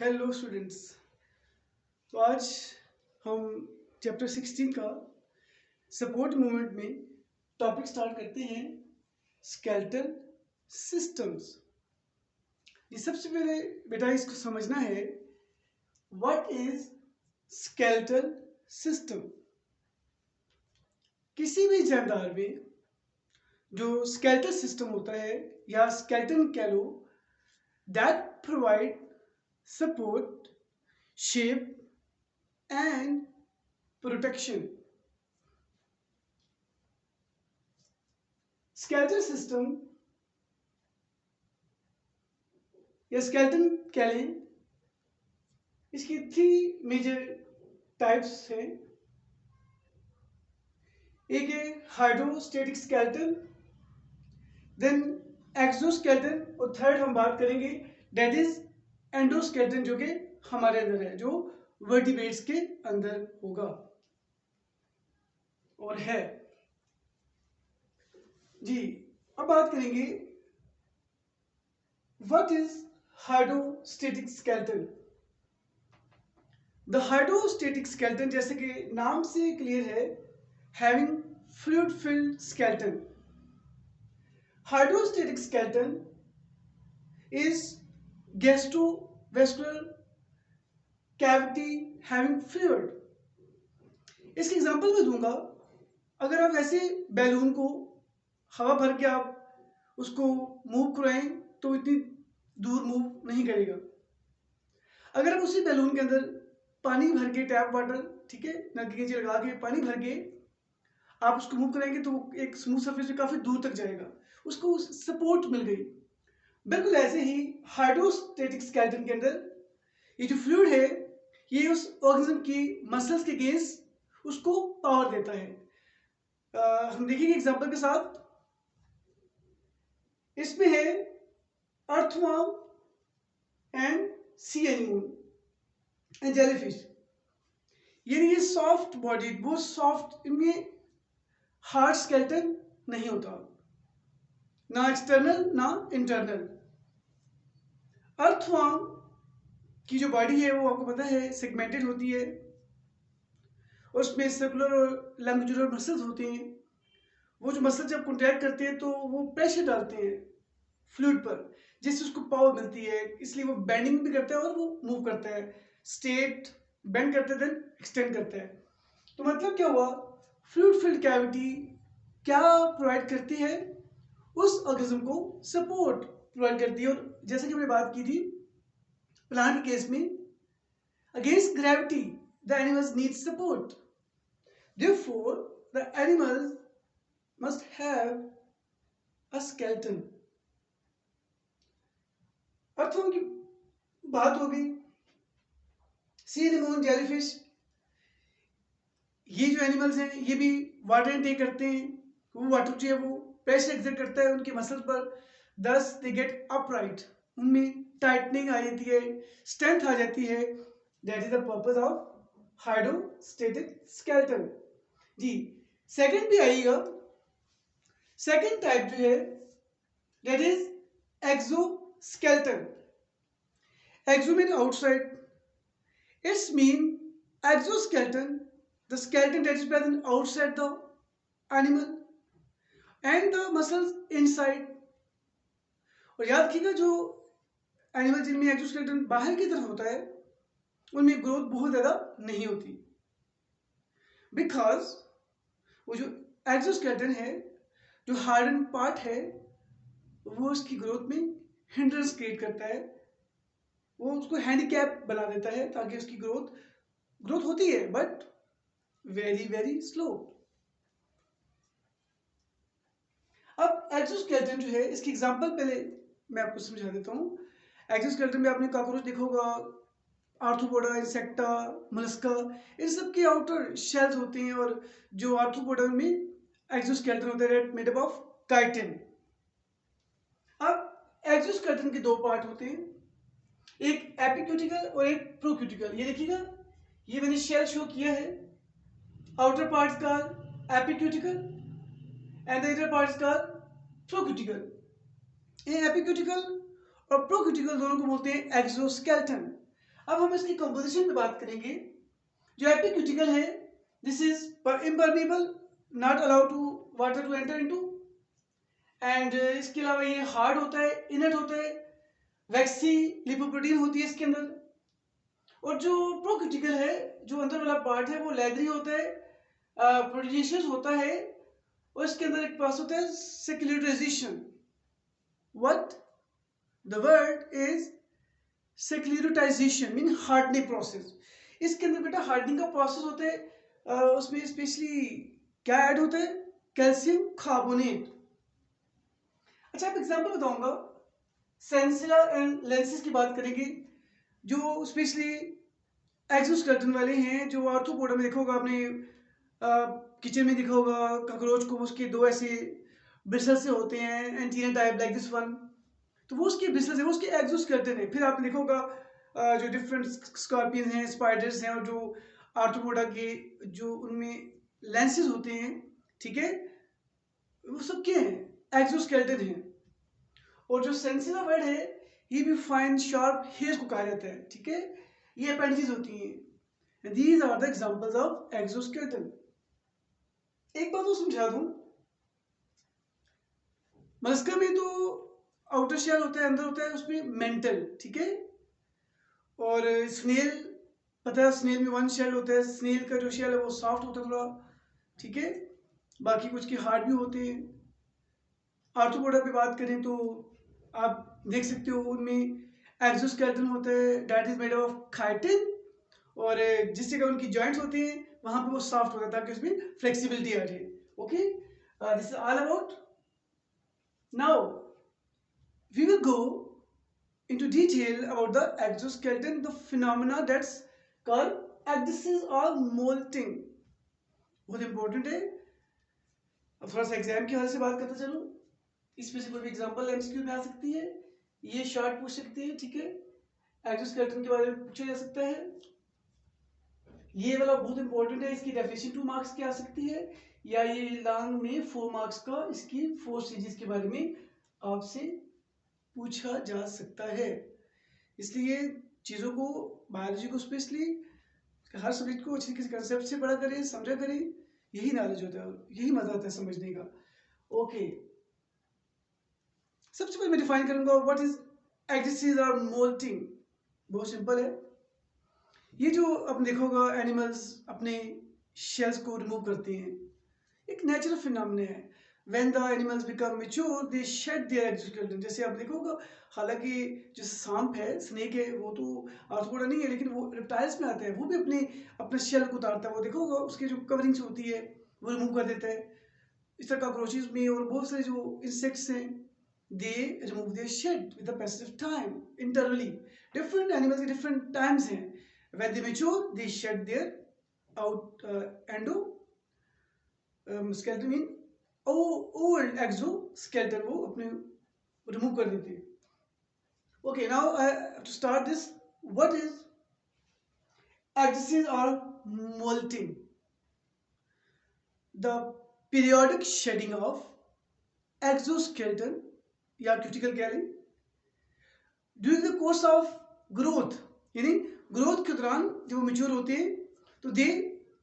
Hello students. तो आज हम चैप्टर 16 का सपोर्ट मूवमेंट में टॉपिक स्टार्ट करते हैं स्केलेटल सिस्टम्स। ये सबसे पहले बेटा इसको समझना है व्हाट इज स्केलेटल सिस्टम। किसी भी जानदार में जो स्केलेटल सिस्टम होता है या स्केलेटन कह लो, that provide support, shape and protection. Skeletal system या skeleton कह लें, इसकी 3 मेजर टाइप्स हैं। एक है हाइड्रोस्टेटिक स्केलेटन, देन एक्सोस्केलेटन और थर्ड हम बात करेंगे दैट इज एंडोस्केलेटन, जो कि हमारे अंदर है, जो वर्टिब्रेट्स के अंदर होगा और है जी। अब बात करेंगे what is hydrostatic skeleton. The hydrostatic skeleton, जैसे कि नाम से क्लियर है, having fluid filled skeleton. Hydrostatic skeleton is gastrovascular cavity having fluid. इसकी एग्जांपल मैं दूंगा। अगर आप ऐसे बैलून को हवा भर के आप उसको मूव कराएं तो इतनी दूर मूव नहीं करेगा। अगर आप उसी बैलून के अंदर पानी भर के, टैप वाटर, ठीक है, नलके के नीचे लगा के पानी भर के आप उसको मूव कराएंगे तो एक स्मूथ सरफेस पे काफी दूर तक जाएगा, उसको सपोर्ट मिल गई। बिल्कुल ऐसे ही हाइड्रोस्टेटिक स्केलेटन के अंदर ये जो फ्लूइड है ये उस ऑर्गेनिज्म की मसल्स के अगेंस्ट उसको पावर देता है। हम देखेंगे एग्जांपल के साथ। इसमें है earthworm and sea animal and jellyfish. यानी ये सॉफ्ट बॉडी, वो सॉफ्ट, इनमें हार्ड स्केलेटन नहीं होता, ना एक्सटर्नल ना इंटरनल। अर्थवर्म की जो बॉडी है वो आपको पता है सेगमेंटेड होती है, उसमें सर्कुलर और लैंग्यूलर मसल्स होते हैं। वो जो मसल जब कॉन्ट्रैक्ट करते हैं तो वो प्रेशर डालते हैं फ्लूइड पर, जिससे उसको पावर मिलती है, इसलिए वो बेंडिंग भी करता है और वो मूव करता है। स्टेट बेंड करते हैं, देन एक्सटेंड करता है। तो मतलब क्या हुआ, फ्लूइड फिल्ड कैविटी क्या प्रोवाइड करती है, उस ऑर्गेनिज्म को सपोर्ट प्रोवाइड करती है। और जैसे कि हमने बात की थी प्लांट के केस में, against gravity the animals need support, therefore the animals must have a skeleton। अर्थों की बात हो गई। सी एनिमल, जेलीफिश, ये जो एनिमल्स हैं ये भी वाटर इनटेक करते हैं। वो वाटर जो है वो प्रेशर एक्सर्ट करता है उनके मसल्स पर, दस दे गेट अपराइट, उनमें टाइटनिंग आ जाती है, स्ट्रेंथ आ जाती है। That is the purpose of hydrostatic skeleton जी। सेकंड भी आएगा, सेकंड टाइप जो है that is exoskeleton. Exo mean outside, its mean exoskeleton, the skeleton that is present outside the animal and the muscles inside। और याद रखिएगा जो animal जिनमें एक्सोस्केलेटन बाहर की तरफ होता है उनमें ग्रोथ बहुत ज्यादा नहीं होती, बिकॉज वो जो एक्सोस्केलेटन है, जो हार्डन पार्ट है, वो उसकी ग्रोथ में हिंड्रेंस क्रिएट करता है, वो उसको हैंडीकैप बना देता है, ताकि उसकी ग्रोथ होती है बट वेरी वेरी स्लो। अब एक्सोस्केलेटन जो है, इसकी एग्जांपल पहले मैं आपको समझा देता हूँ। एक्सोस्केलेटन में आपने कॉकरोच देखा होगा, आर्थ्रोपोडा, इंसेक्टा, मोलस्का, इन सब के आउटर शेल्स होते हैं, और जो आर्थ्रोपोडा में एक्सोस्केलेटन होता है मेड अप ऑफ काइटिन। अब एक्सोस्केलेटन के दो पार्ट होते हैं, एक एपिक्यूटिकल और एक प्रोक्यूटिकल। ये देखिएगा, ये मैंने शेल शो किया है। आउटर पार्ट का एपिक्यूटिकल एंड द इनर पार्ट का प्रोक्यूटिकल। ये एपिक्यूटिकल और प्रोक्यूटिकल दोनों को बोलते हैं एक्सोस्केलेटन। अब हम इसकी कंपोजिशन में बात करेंगे। जो एपिक्यूटिकल है, this is impermeable, not allowed to water to enter into, and इसके अलावा ये हार्ड होता है, इनर्ट होता है, वैक्सी लिपोप्रोटीन होती है इसके अंदर। और जो प्रोक्यूटिकल है, जो अंदर वाला पार्ट है, वो लेदरी होता है, प्रोटीनेशियस होता है, और इसके अंदर एक पास होता है secularisation. What the word is secularisation, mean hardening process. इसके अंदर बेटा हार्डनिंग का प्रोसेस होता है। उसमें स्पेशली क्या ऐड होता है? Calcium carbonate. अच्छा, आप एग्जांपल बताऊंगा। सेंसिला एंड लेंसिस की बात करेंगे, जो स्पेशली एक्सोस्केलेटन वाले हैं। जो आर्थ्रोपोडा में देखा होगा आपने, किचन में देखा होगा कॉकरोच को, उसके दो ऐसे ब्रिसल्स से होते हैं, antenna type like this one. तो वो उसके ब्रिसल्स है, वो उसके एक्सोस्केलेटन है। फिर आपने देखा होगा जो डिफरेंट स्कॉर्पियंस हैं, स्पाइडर्स हैं, और जो आर्थ्रोपोडा के जो उनमें लेंसेज होते हैं, ठीक है, वो सब क्या है? एक्सोस्केलेटन है। और जो सेंसिला वर्ड है, ये भी फाइन शार्प हेयर्स को कहा जाता है, ठीक है। ये अपेंडिसेस होती हैं। These are the examples of exoskeleton. एक बात तो समझा दूं, मस्का में तो आउटर शेल होता है, अंदर होता है उसमें मेंटल, ठीक है। और स्नेल, पता है स्नेल में वन शेल होता है। स्नेल का जो शेल है वो सॉफ्ट होता है थोड़ा, ठीक है। बाकी कुछ के हार्ड भी होते हैं। आर्थ्रोपोडा पे बात करें तो आप देख सकते हो उनमें एक्सोस्केलेटन होता है, that is made of chitin. और जिस जगह उनकी जॉइंट्स होती हैं वहां पे वो सॉफ्ट होता है, ताकि उसमें फ्लेक्सिबिलिटी आ जाए। Okay, this is all about. Now we will go into detail about the exoskeleton, the phenomena that's called ecdysis or molting। बहुत इंपॉर्टेंट है। अब थोड़ा सा एग्जाम के हवाले से बात करते चलो। इसमें से कोई भी एग्जांपल एमसीक्यू में आ सकती है, ये शॉर्ट पूछ सकती है, ठीक है। एक्सोस्केलेटन के बारे में पूछा जा सकता है। ये वाला बहुत इंपॉर्टेंट है, इसकी डेफिनेशन 2 मार्क्स की आ सकती है, या ये लॉन्ग में 4 मार्क्स का इसकी 4 स्टेजेस के बारे में आपसे पूछा जा सकता है। इसलिए चीज़ों को, बायोलॉजी को स्पेशली हर सब्जेक्ट को अच्छी किसी कंसेप्ट से पढ़ा करें, समझा करें। यही नॉलेज होता है, यही मजा आता है समझने का। ओके, सबसे पहले मैं डिफाइन करूंगा व्हाट इज ecdysis और मोल्टिंग। बहुत सिंपल है। ये जो आपने देखा होगा एनिमल्स अपने शेल्स को रिमूव करते हैं, एक नेचुरल फिनोमेना है। When the animals become mature, they shed their exoskeleton। जैसे आप देखोगे, हालांकि जो सांप है, स्नेक है, वो तो आर्थ्रोपोडा नहीं है, लेकिन वो रेप्टाइल्स में आता है। वो भी अपने शेल को उतारता है। वो देखोगे उसकी जो कवरिंग्स होती है वो रिमूव कर देता है। इस तरह कॉकरोचेस में और बहुत सारे जो इंसेक्ट्स हैं, they remove their shed with the passage of time, intervally. Different animals के डिफरेंट टाइम्स हैं। When they mature, they shed their out skeleton, mean old exoskeleton, वो अपने रिमूव कर देते हैं। Okay, now I have to start this. What is ecdysis or molting? The periodic shedding of exoskeleton या cuticle कह लें during the course of growth, यानी growth के दौरान जब वो मेच्योर होते हैं तो they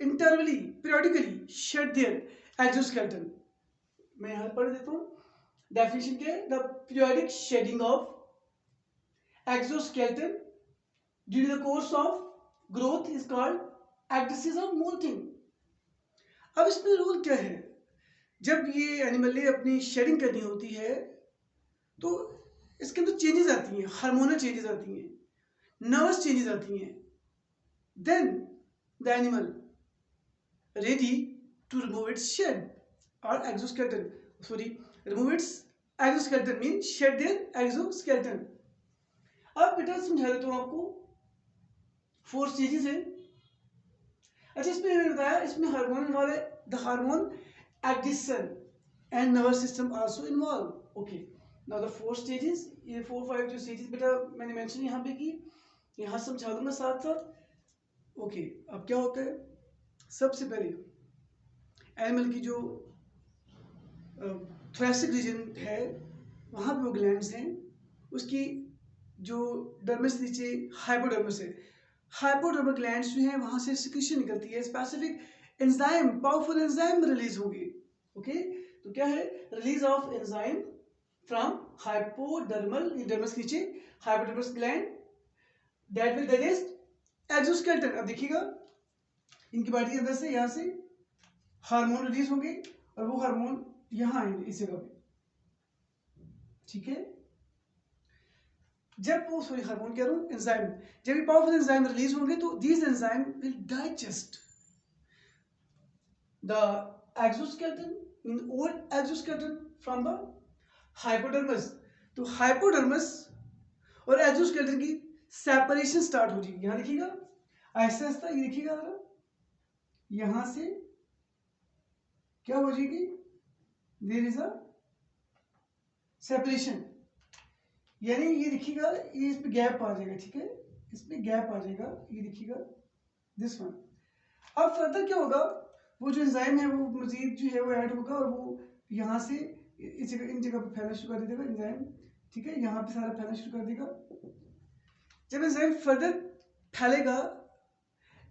intervally periodically shed their exoskeleton. मैं यहां पढ़ देता हूं डेफिनेशन के। The periodic shedding of exoskeleton during the course of growth is called ecdysis और मोल्टिंग। अब इसमें रूल क्या है? जब ये एनिमल ने अपनी शेडिंग करनी होती है तो इसके अंदर चेंजेस आती हैं, हार्मोनल चेंजेस आती हैं, नर्वस चेंजेस आती हैं। Then the animal ready to remove its shed और exoskeleton, sorry, remove its exoskeleton mean shed their exoskeleton. अब बेटा समझा देता हूं आपको, 4 स्टेजेस है। अच्छा, इसमें मैंने बताया इसमें हार्मोन वाले, the hormone ecdysone and nervous system also involve. Okay, now the 4 stages, ये 4-5 जो स्टेजेस बेटा मैंने मेंशन यहाँ पे की, यहाँ समझा दूंगा साथ साथ। ओके, अब क्या होता है? सबसे पहले एनिमल की जो थोरेसिक रीजन है वहाँ पे वो ग्लैंड्स हैं। उसकी जो डर्मिस नीचे हाइपोडर्मिस है, हाइपोडर्मल ग्लैंड्स जो है वहां से सिक्रीशन निकलती है, specific enzyme, powerful enzyme release होगी। ओके, तो क्या है, release of enzyme from hypodermal, dermis के नीचे hypodermis gland that will digest exoskeleton. अब देखिएगा इनकी बॉडी के अंदर से यहाँ से हार्मोन रिलीज होंगे और वो हार्मोन यहाँ आएंगे इस जगह पे, ठीक है। जब वो, सॉरी हार्मोन कह रहा हूँ, एंजाइम, जब ये पावरफुल एंजाइम रिलीज होंगे तो these enzyme will digest the exoskeleton in old exoskeleton from the hypodermis. तो हाइपोडर्मस और एक्सोस्केलेटन की सेपरेशन स्टार्ट हो जाएगी। यहाँ देखिएगा ऐसा ऐसा, ये देखिएगा यहां से क्या हो जाएगी, देयर इज अ सेपरेशन, यानी ये देखिएगा ये इसमें गैप आ जाएगा, ठीक है, इसमें गैप आ जाएगा, ये देखिएगा दिस वन। अब फर्दर क्या होगा, वो जो एंजाइम है वो मजीद जो है वो ऐड होगा और वो यहाँ से इस जगह, इन जगह पे फैलना शुरू कर देगा एंजाइम, ठीक है, यहाँ पे सारा फैलना शुरू कर देगा। जब एंजाइम फर्दर फैलेगा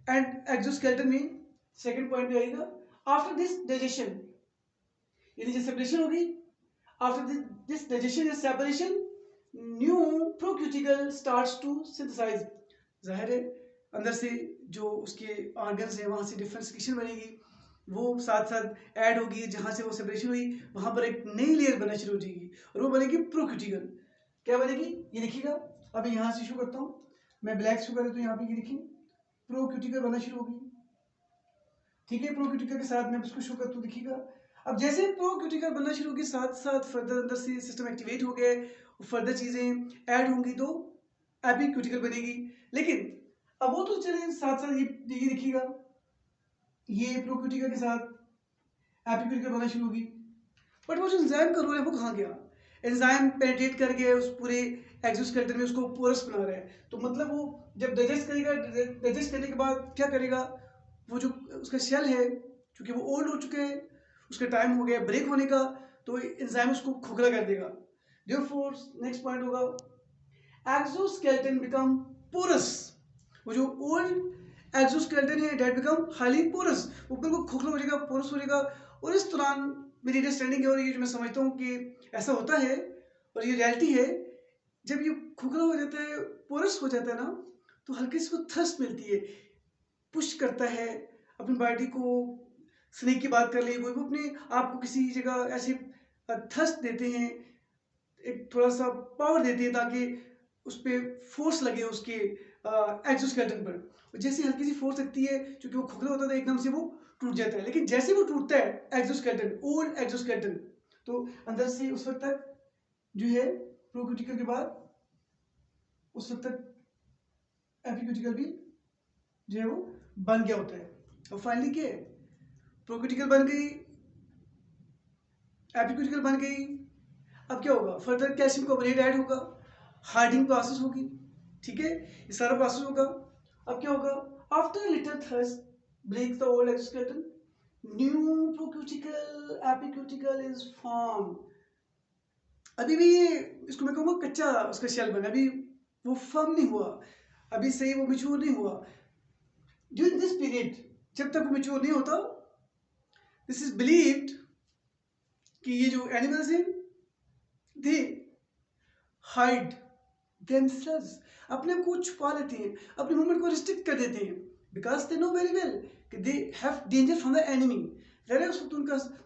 एंड एक्सोस्केलेटन में सेकंड पॉइंट पे आएगा, आफ्टर दिस डाइजेशन, यानी जब सेपरेशन होगी, after this digestion is separation, new procuticle starts to synthesize. जाहिर है अंदर से जो उसके ऑर्गन्स है वहां से डिफरेंट सिक्रीशन बनेगी, वो साथ साथ ऐड होगी, जहां से वो सेपरेशन हुई वहां पर एक नई लेयर बनना शुरू हो जाएगी और वो बनेगी प्रोक्यूटिकल। क्या बनेगी, ये देखिएगा, अब यहाँ से शुरू करता हूँ मैं, ब्लैक शुरू कर, तो यहाँ पे ये देखिए प्रोक्यूटिकल बनना शुरू होगी, ठीक है। प्रोक्यूटिकल के साथ मैं इसको शो करता हूँ, देखिएगा अब जैसे प्रोक्यूटिकल बनना शुरू होगी साथ साथ फर्दर अंदर से सिस्टम एक्टिवेट हो गए, फर्दर चीजें ऐड होंगी तो एपिक्यूटिकल बनेगी। लेकिन अब वो तो चलिए साथ साथ ये देखिएगा ये प्रोक्यूटिकल के साथ एपिक्यूटिकल बनना शुरू होगी, बट वो जो एंजाइम का रोल है वो कहाँ गया, एंजाइम पेनिट्रेट कर गया उस पूरे एक्सोस्केलेटन में, उसको पोरस बना रहा है। तो मतलब वो जब डाइजेस्ट करेगा, डाइजेस्ट करने के बाद क्या करेगा, वो जो उसका शेल है क्योंकि वो ओल्ड हो चुके हैं, उसका टाइम हो गया ब्रेक होने का, तो एंजाइम उसको खोखला कर देगा। देयरफॉर नेक्स्ट पॉइंट होगा एक्सोस्केलेटन बिकम पोरस। वो जो ओल्ड एक्सोस्केलेटन है दैट बिकम हाईली पोरस, वो बिल्कुल खोखला हो जाएगा, पोरस हो जाएगा। और इस दौरान मेरी अंडरस्टैंडिंग है और ये जो मैं समझता हूँ कि ऐसा होता है और ये रियलिटी है, जब ये खोखला हो जाता है, पोरस हो जाता है ना, तो हल्की सी को थर्स्ट मिलती है, पुश करता है अपनी बॉडी को। स्नेक की बात कर ली, वो अपने आप को किसी जगह ऐसे थर्स्ट देते हैं, एक थोड़ा सा पावर देते हैं ताकि उस पर फोर्स लगे उसके एक्सोस्केलेटन पर। जैसे हल्की सी फोर्स लगती है, क्योंकि वो खोखला होता था एकदम से वो टूट जाता है, लेकिन जैसे वो टूटता है एक्सोस्केलेटन, ओल्ड एक्सोस्केलेटन, तो अंदर से उस वक्त तक जो है प्रोक्यूटिकल के बाद उस वक्त तक एपिक्यूटिकल भी जो है वो बन गया होता है। और फाइनली क्या है, प्रोक्यूटिकल बन गई, एपिक्यूटिकल बन गई, अब क्या होगा, फर्दर कैल्शियम कार्बोनेट ऐड होगा, हार्डिंग प्रोसेस होगी, ठीक है, ये सारा प्रोसेस होगा। अब क्या होगा, after little thrust breaks the old exoskeleton, new procuticle epicuticle is form. अभी भी इसको मैं कहूँगा कच्चा उसका शेल बना, अभी वो फर्म नहीं हुआ, अभी सही वो मैच्योर नहीं हुआ। ड्यूरिंग दिस पीरियड, जब तक वो मैच्योर नहीं होता, दिस इज बिलीव्ड कि ये जो एनिमल्स हैं दे हाइड themselves, अपने आप को छुपा लेते हैं, अपने मूवमेंट को रिस्ट्रिक्ट कर देते हैं, because they know very well कि they have danger from the enemy. ज़रा उस वक्त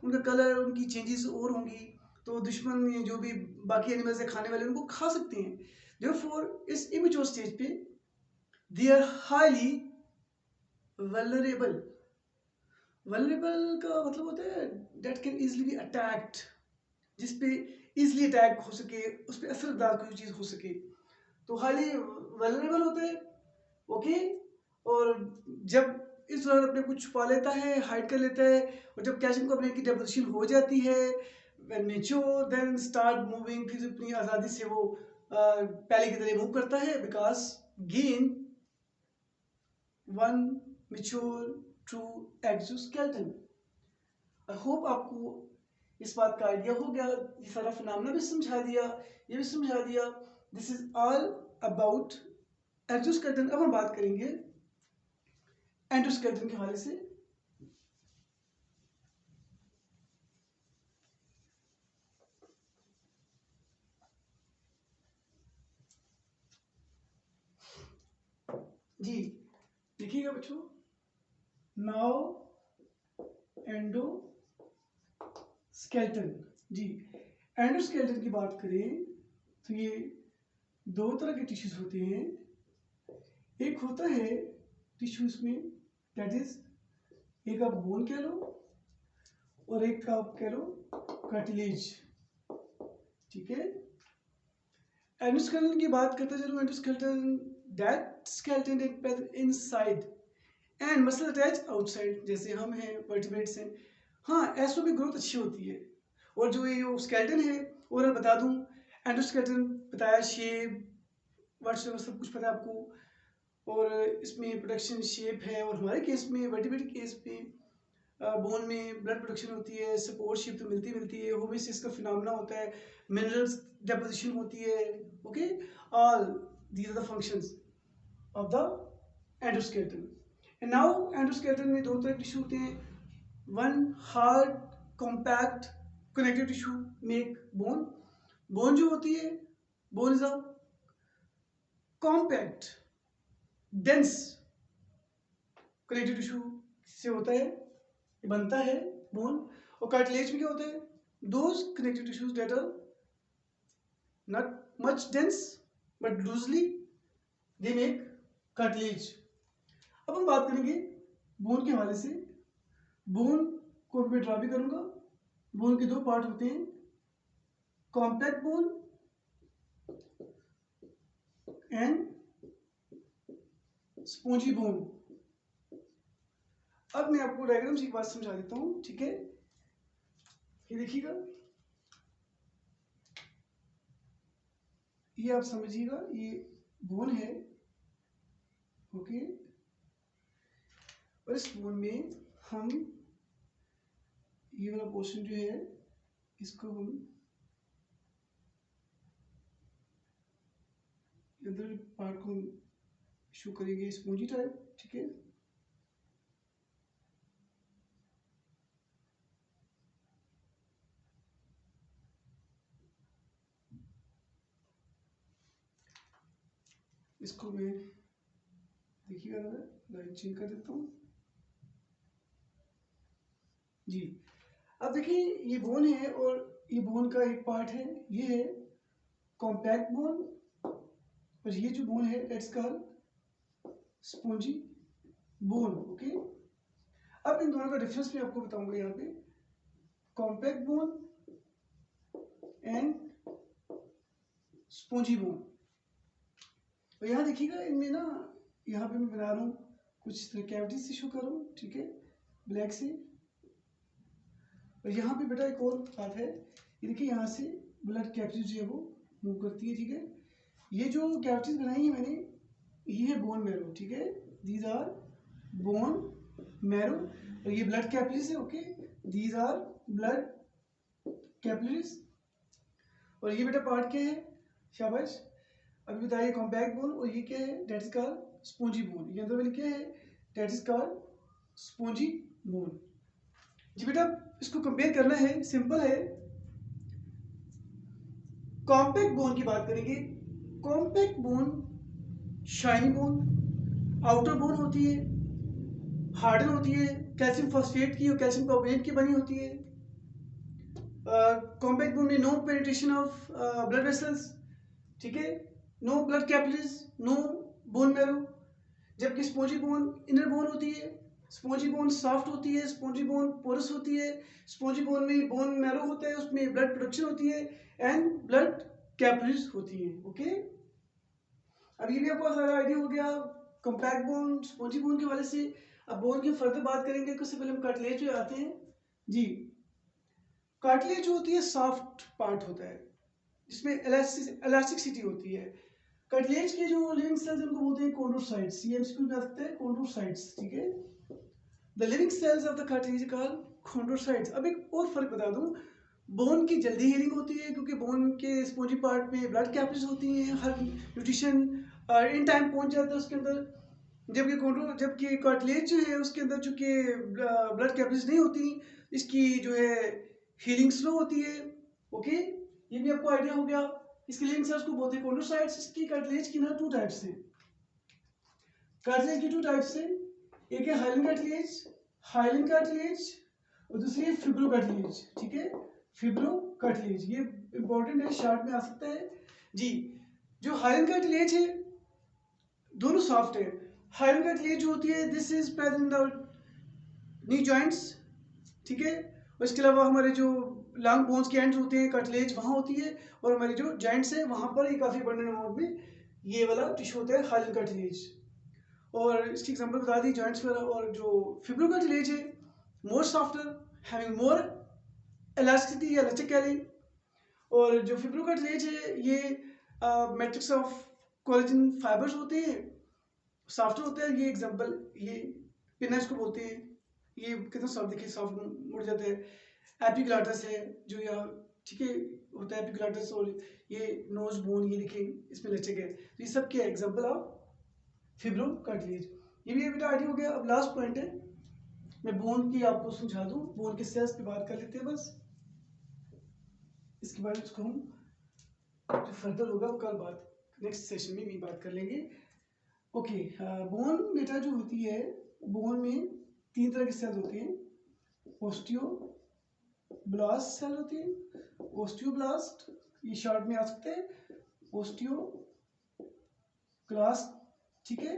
उनका कलर, उनकी चेंजेस और होंगी, तो दुश्मन जो भी बाकी एनिमल्स है खाने वाले उनको खा सकते हैं। देयरफॉर इस इमेच्योर स्टेज पे they are highly vulnerable. Vulnerable का मतलब होता है that can easily be attacked, जिस पे इजिली अटैक हो सके, उस पर असरदार कोई चीज़ हो सके, तो हाईली वल्नरेबल होते हैं। ओके, और जब इस दौरान अपने कुछ छुपा लेता है, हाइड कर लेता है, और जब कैल्शियम कार्बोनेट की डेपोजिशन हो जाती है, when mature then start moving, फिर अपनी आज़ादी से वो पहले की तरह मूव करता है, because gain one mature true exoskeleton. I hope आपको इस बात का आइडिया हो गया, ये सारा फिनोमेना भी समझा दिया, ये भी समझा दिया। This is all about exoskeleton. अब हम बात करेंगे एंडोस्केलेटन के हवाले से। जी देखिएगा बच्चों, नाउ एंडोस्केलेटन। जी एंडोस्केलेटन की बात करें तो ये दो तरह के टिश्यूज होते हैं। एक होता है टिश्यूज में दैट इज, एक आप बोन कह लो और एक का आप कह लो कार्टिलेज, ठीक है। एंडोस्केलेटन की बात करते चलो, endoskeleton that skeleton inside and muscle attach outside. जैसे हम हैं, वर्टिब्रेट्स हैं, हाँ ऐसो में ग्रोथ अच्छी होती है। और जो ये स्केलेटन है, और मैं बता दूं, एंडोस्केलेटन बताया, शेप वर्ड्स सब कुछ पता है आपको, और इसमें प्रोडक्शन शेप है। और हमारे केस में, वर्टिब्रेट केस में, बोन में ब्लड प्रोडक्शन होती है, सपोर्ट शिप तो मिलती है, होमियोसिस का फिनोमेना होता है, मिनरल्स डेपोजिशन होती है। Okay, all these are the functions of the endoskeleton. And now endoskeleton में दो तरह के टिश्यू होते हैं, one hard compact connective tissue make bone. Bone जो होती है, bone is a compact dense connective tissue से होता है, बनता है बोन। और कार्टिलेज में क्या होता है, those connective tissues that are not much dense but loosely they make cartilage. अब हम बात करेंगे बोन के हवाले से। बोन को मैं ड्रा भी करूंगा। बोन के दो पार्ट होते हैं, compact bone and spongy bone. अब मैं आपको डायग्राम से एक बात समझा देता हूं, ठीक है। ये देखिएगा, ये आप समझिएगा, ये बोन है, ओके। और इस बोन में हम ये वाला पोर्शन जो है, इसको हम अंदर पार्ट को शो करेंगे स्पॉन्जी टाइप, ठीक है। इसको मैं देखिएगा, लाइट चेंज कर देता हूँ जी। अब देखिए, ये बोन है और ये बोन का एक पार्ट है, ये है कॉम्पैक्ट बोन, और ये जो बोन है that's called spongy bone, okay. अब इन दोनों का डिफरेंस मैं आपको बताऊंगा यहाँ पे, compact bone and spongy bone. और यहाँ देखिएगा, इनमें ना, यहाँ पे मैं बना रहा हूँ कुछ इस तरह कैविटीज से शो कर रहा हूँ, ठीक है, ब्लैक से। और यहाँ पे बेटा एक और बात है, ये देखिए, यहाँ से ब्लड कैविटीज जो है वो मूव करती है, ठीक है। ये जो कैविटीज बनाई है मैंने, ये है बोन मैरो, ठीक है, दीज आर बोन मैरो। और ये ब्लड कैपिलरीज है, okay, these are blood capillaries. और ये बेटा पार्ट क्या है, शाबाश, अभी बताइए, कॉम्पैक्ट बोन। और ये क्या है, that is called spongy bone. ये अंदर वाली क्या है, that is called spongy bone. जी बेटा, इसको कंपेयर करना है, सिंपल है। कॉम्पैक्ट बोन की बात करेंगे। Compact bone shiny bone, outer bone होती है, हार्डन होती है, कैल्शियम फॉस्फेट की और कैल्शियम कार्बोनेट की बनी होती है। कॉम्पैक्ट बोन में no penetration of blood vessels, ठीक है, no blood capillaries, no bone marrow. जबकि स्पॉन्जी बोन इनर बोन होती है, स्पॉन्जी बोन सॉफ्ट होती है, स्पॉन्जी बोन पोरस होती है, स्पॉन्जी बोन में बोन मैरो होता है, उसमें ब्लड प्रोडक्शन होती है एंड ब्लड कैपिलरीज होती है, ओके। अब ये भी आपको सारा आइडिया हो गया कॉम्पैक्ट बोन, स्पॉन्जी बोन के हवाले से। अब बोन की फर्दर बात करेंगे, उससे पहले हम कार्टिलेज पे आते हैं जी। कार्टिलेज जो होती है सॉफ्ट पार्ट होता है, जिसमें इलास्टिसिटी होती है। कार्टिलेज के जो लिविंग सेल्स उनको बोलते हैं कॉन्ड्रोसाइट्स। ये एमसीक्यू में आ सकता है, कॉन्ड्रोसाइट्स, ठीक है। The living cells of the cartilage called chondrocytes. अब एक और फर्क बता दूं, बोन की जल्दी हीलिंग होती है क्योंकि बोन के स्पॉन्जी पार्ट में ब्लड कैपिलरीज होती हैं, हर न्यूट्रिशन इन टाइम पहुंच जाता है उसके अंदर, जबकि कार्टिलेज जो है उसके अंदर चूंकि ब्लड कैपिलरीज नहीं होती, इसकी जो है हीलिंग स्लो होती है। ओके, ये भी आपको आइडिया हो गया। इसकी हीलिंग सेल्स को बोलते हैं कॉन्ड्रोसाइट्स। इसकी कार्टिलेज की ना 2 टाइप्स हैं। कार्टिलेज की 2 टाइप्स हैं, एक है हाइलिन कार्टिलेज और दूसरी है फिब्रो कार्टिलेज। ठीक है, फिब्रो कार्टिलेज ये इंपॉर्टेंट है, शार्ट में आ सकता है जी। जो हाइलिन कार्टिलेज है दोनों सॉफ्ट है। हाइलिन कार्टिलेज जो होती है this is present in the knee joints. ठीक है, और इसके अलावा हमारे जो लॉन्ग बोन्स के एंड्स होते हैं कार्टिलेज वहाँ होती है, और हमारे जो जॉइंट्स है वहाँ पर ये काफ़ी अबंडेंट अमाउंट में ये वाला टिश्यू होता है हाइलिन कार्टिलेज। और इसकी एग्जांपल बता दी जॉइंट्स वगैरह। और जो फिब्रो कार्टिलेज है मोर सॉफ्टर, हैविंग मोर इलास्टिसिटी या लचक कह लें। और जो फिब्रो कार्टिलेज है ये मैट्रिक्स ऑफ कोलेजन फाइबर्स होते हैं, सॉफ्टर होता है। ये एग्जांपल ये पिना इसको बोलते हैं। ये कितना सॉफ्ट, देखिए सॉफ्ट मुड़ जाता है। एपिग्लॉटिस है जो यहाँ, ठीक है, होता है एपिग्लॉटिस। और ये नोज बोन, ये देखिए इसमें लचक है। तो ये सब क्या एग्जांपल ऑफ फिब्रो कार्टिलेज। ये भी बेटा आइडिया हो गया। अब लास्ट पॉइंट है, मैं बोन की आपको समझा दूं। बोन के सेल्स पे बात कर लेते हैं बस, इसके बाद इसको हम जो फर्दर होगा वो कल बात नेक्स्ट सेशन में भी बात कर लेंगे। ओके, बोन बेटा जो होती है, बोन में 3 तरह के सेल्स होते हैं। ओस्टियोब्लास्ट सेल होते हैं, ओस्टियोब्लास्ट ये शॉर्ट में आ सकते हैं, ओस्टियोक्लास्ट। ठीक है,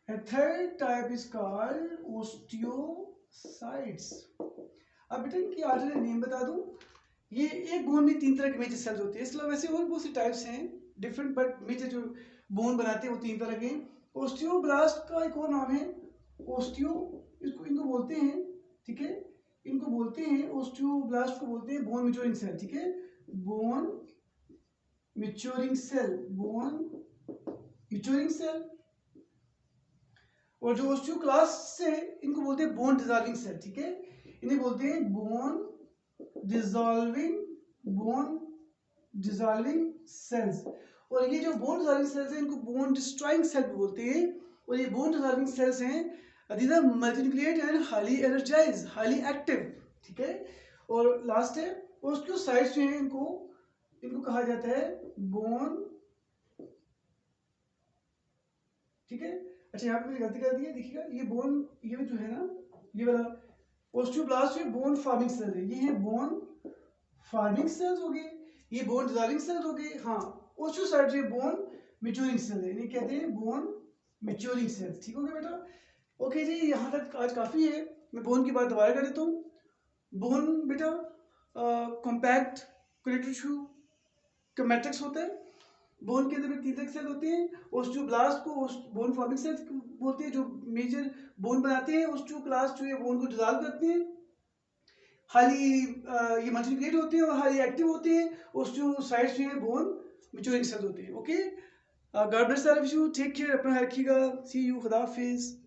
and third type is called osteocytes. अब बेटा इनकी ऑर्डिनरी नेम बता दूं। ये एक बोन में 3 तरह के मेजर सेल्स होते हैं। इसके अलावा वैसे और बहुत सी टाइप्स हैं डिफरेंट, बट मेजर जो बोन बनाते हैं वो 3 तरह के। ओस्टियोब्लास्ट का एक और नाम है ओस्टियो, इनको बोलते हैं, ठीक है, इनको बोलते हैं ओस्टियोब्लास्ट को बोलते हैं बोन मैच्योरिंग सेल। ठीक है, bone maturing cell, bone maturing cell. और जो ओस्टियोक्लास्ट है इनको बोलते हैं बोन डिसॉल्विंग सेल। ठीक है, इन्हें बोलते हैं बोन डिसॉल्विंग सेल्स। और ये जो बोन डिसॉल्विंग सेल्स हैं इनको बोन डिस्ट्रॉइंग सेल भी बोलते हैं। और ये बोन डिसॉल्विंग सेल्स हैं, these are multinucleate and highly energize, highly active. ठीक है, और लास्ट है ओस्टियोसाइट्स जो हैं, इनको कहा जाता है बोन। ठीक है, अच्छा यहाँ पे मैंने गलती कर दी है, देखिएगा ये बोन, ये जो है ना, ये वाला ओस्टियोब्लास्ट है बोन फॉर्मिंग सेल है। ये है बोन फॉर्मिंग सेल्स हो गए, ये बोन डिसॉल्विंग सेल्स हो गए। हाँ, ओस्टियोसाइट्स ये बोन मैच्योरिंग सेल है, इन्हें कहते हैं बोन मैच्योरिंग सेल्स। ठीक हो गया बेटा। ओके जी, यहाँ तक आज काफ़ी है। मैं बोन की बात दोबारा कर देता हूँ। बोन बेटा कॉम्पैक्ट कनेक्टिव टिश्यू का मैट्रिक्स होता है। बोन के अंदर में 3 तरह के सेल होते हैं। ओस्टियोब्लास्ट को बोन फॉर्मिंग सेल्स बोलते हैं, जो मेजर बोन बनाते हैं। ओस्टियोक्लास्ट जो है बोन को डिसॉल्व करते हैं। हाईली ये मल्टीप्लिकेट होते हैं और हाईली एक्टिव होते हैं। ओस्टियोसाइट्स जो है बोन मैच्योरिंग सेल्स होते हैं। Okay, God bless all of you, take care, अपना ख्याल रखिएगा। सी यू, खुदा हाफिज़।